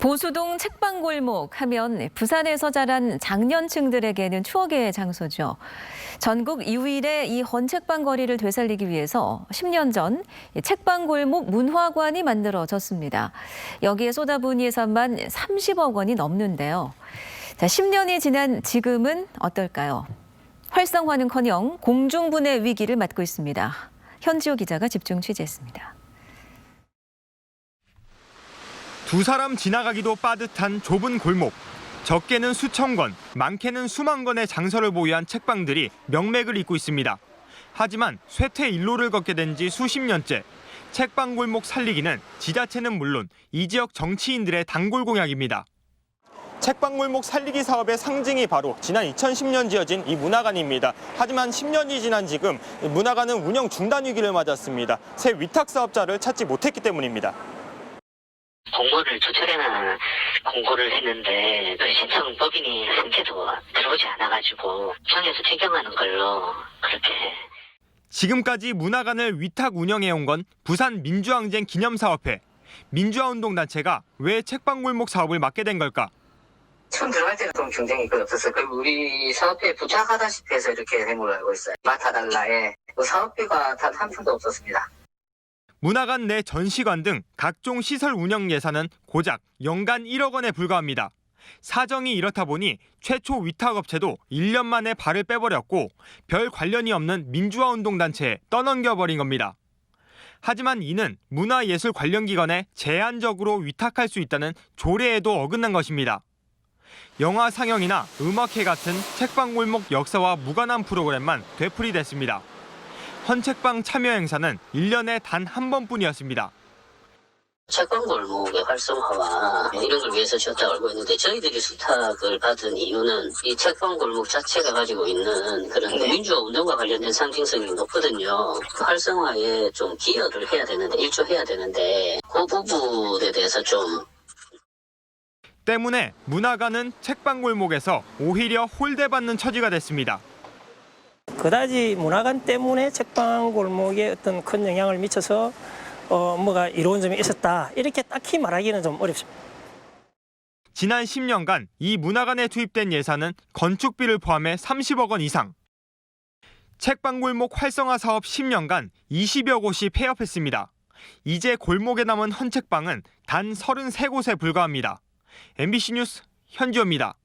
보수동 책방골목 하면 부산에서 자란 장년층들에게는 추억의 장소죠. 전국 2위의 이 헌책방 거리를 되살리기 위해서 10년 전 책방골목 문화관이 만들어졌습니다. 여기에 쏟아부은 예산만 30억 원이 넘는데요. 10년이 지난 지금은 어떨까요? 활성화는커녕 공중분해 위기를 맞고 있습니다. 현지호 기자가 집중 취재했습니다. 두 사람 지나가기도 빠듯한 좁은 골목. 적게는 수천 권, 많게는 수만 권의 장서를 보유한 책방들이 명맥을 잇고 있습니다. 하지만 쇠퇴 일로를 걷게 된 지 수십 년째. 책방 골목 살리기는 지자체는 물론 이 지역 정치인들의 단골 공약입니다. 책방 골목 살리기 사업의 상징이 바로 지난 2010년 지어진 이 문화관입니다. 하지만 10년이 지난 지금 문화관은 운영 중단 위기를 맞았습니다. 새 위탁 사업자를 찾지 못했기 때문입니다. 공고를 조철해나 공고를 했는데 신청법인이 한 개도 들어오지 않아가지고 청에서 책임하는 걸로 그렇게. 지금까지 문화관을 위탁 운영해온 건 부산 민주항쟁 기념사업회. 민주화운동단체가 왜 책방골목 사업을 맡게 된 걸까? 처음 들어갈 때는 좀 경쟁이 거의 없었어요. 그리고 우리 사업비에 부착하다시피 해서 이렇게 된 걸로 알고 있어요. 맡아달라에 사업비가 단 한 푼도 없었습니다. 문화관 내 전시관 등 각종 시설 운영 예산은 고작 연간 1억 원에 불과합니다. 사정이 이렇다 보니 최초 위탁업체도 1년 만에 발을 빼버렸고 별 관련이 없는 민주화운동단체에 떠넘겨버린 겁니다. 하지만 이는 문화예술 관련 기관에 제한적으로 위탁할 수 있다는 조례에도 어긋난 것입니다. 영화 상영이나 음악회 같은 책방골목 역사와 무관한 프로그램만 되풀이됐습니다. 헌책방 참여 행사는 1년에 단 한 번뿐이었습니다. 책방골목의 활성화와 이런 걸 위해서 지었다고 알고 있는데 저희들이 수탁을 받은 이유는 이 책방골목 자체가 가지고 있는 그런 민주화 운동과 관련된 상징성이 높거든요. 그 활성화에 좀 기여를 해야 되는데 일조해야 되는데 그 부분에 대해서 좀 때문에 문화관은 책방골목에서 오히려 홀대받는 처지가 됐습니다. 그다지 문화관 때문에 책방골목에 어떤 큰 영향을 미쳐서 뭐가 이로운 점이 있었다 이렇게 딱히 말하기는 좀 어렵습니다. 지난 10년간 이 문화관에 투입된 예산은 건축비를 포함해 30억 원 이상. 책방골목 활성화 사업 10년간 20여 곳이 폐업했습니다. 이제 골목에 남은 헌책방은 단 33곳에 불과합니다. MBC 뉴스 현지호입니다.